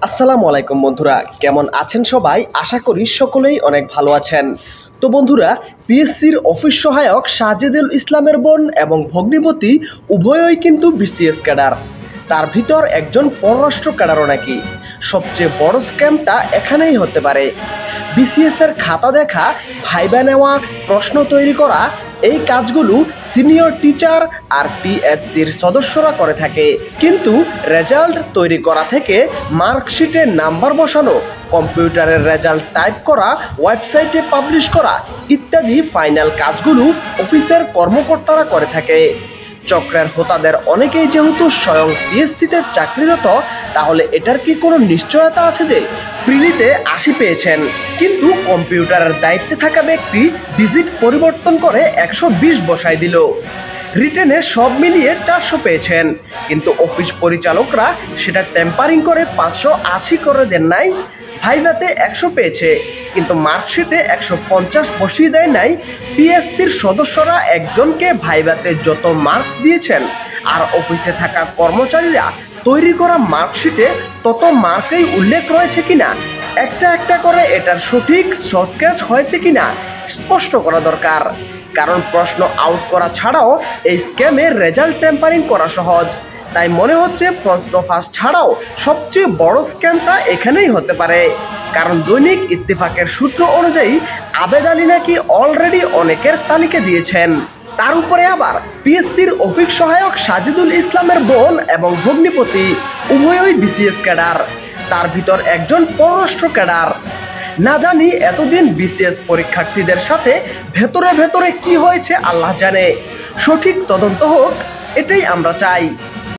আসসালামু আলাইকুম বন্ধুরা, কেমন আছেন সবাই? আশা করি সকলেই অনেক ভালো আছেন। তো বন্ধুরা, পিএসসির অফিস সহায়ক সাজেদুল ইসলামের বোন এবং ভগ্নিপতি উভয়ই কিন্তু বিসিএস ক্যাডার। তার ভিতর একজন পররাষ্ট্র ক্যাডারও নাকি। সবচেয়ে বড় স্ক্যামটা এখানেই হতে পারে। বিসিএসের খাতা দেখা, ভাইবা নেওয়া, প্রশ্ন তৈরি করা, এই কাজগুলো সিনিয়র টিচার আর পিএসসির সদস্যরা করে থাকে। কিন্তু রেজাল্ট তৈরি করা থেকে মার্কশিটে নাম্বার বসানো, কম্পিউটারের রেজাল্ট টাইপ করা, ওয়েবসাইটে পাবলিশ করা ইত্যাদি ফাইনাল কাজগুলো অফিসের কর্মকর্তারা করে থাকে। চক্রের হোতাদের অনেকেই যেহেতু স্বয়ং পিএসসিতে চাকরিরত, তাহলে এটার কি কোনো নিশ্চয়তা আছে যে প্রিলিতে ৮০ পেয়েছেন, কিন্তু কম্পিউটারের দায়িত্বে থাকা ব্যক্তি ডিজিট পরিবর্তন করে ১২০ বসায় দিল। রিটেনে সব মিলিয়ে ৪০০ পেয়েছেন, কিন্তু অফিস পরিচালকরা সেটা টেম্পারিং করে ৫৮০ করে দেন নাই। ভাইভাতে ১০০ পেয়েছে, কিন্তু মার্কশিটে ১৫০ বসিয়ে দেয় নাই। পিএসসির সদস্যরা একজনকে ভাইভাতে যত মার্কস দিয়েছেন, আর অফিসে থাকা কর্মচারীরা তৈরি করা মার্কশিটে তত মার্কেই উল্লেখ রয়েছে কিনা, একটা একটা করে এটার সঠিক স্কেচ হয়েছে কিনা স্পষ্ট করা দরকার। কারণ প্রশ্ন আউট করা ছাড়াও এই স্ক্যামের রেজাল্ট টেম্পারিং করা সহজ। তাই মনে হচ্ছে প্রশ্ন ফাঁস ছাড়াও সবচেয়ে বড় স্ক্যামটা এখানেই হতে পারে। কারণ দৈনিক ইত্তেফাকের সূত্র অনুযায়ী আবেদ আলী নাকি অলরেডি অনেকের তালিকা দিয়েছেন। তার উপরে আবার পিএসসির অফিস সহায়ক সাজেদুল ইসলামের বোন এবং ভগ্নিপতি উভয়ই বিসিএস ক্যাডার। তার ভিতর একজন পররাষ্ট্র ক্যাডার। না জানি এতদিন বিসিএস পরীক্ষার্থীদের সাথে ভেতরে ভেতরে কি হয়েছে আল্লাহ জানে। সঠিক তদন্ত হোক, এটাই আমরা চাই।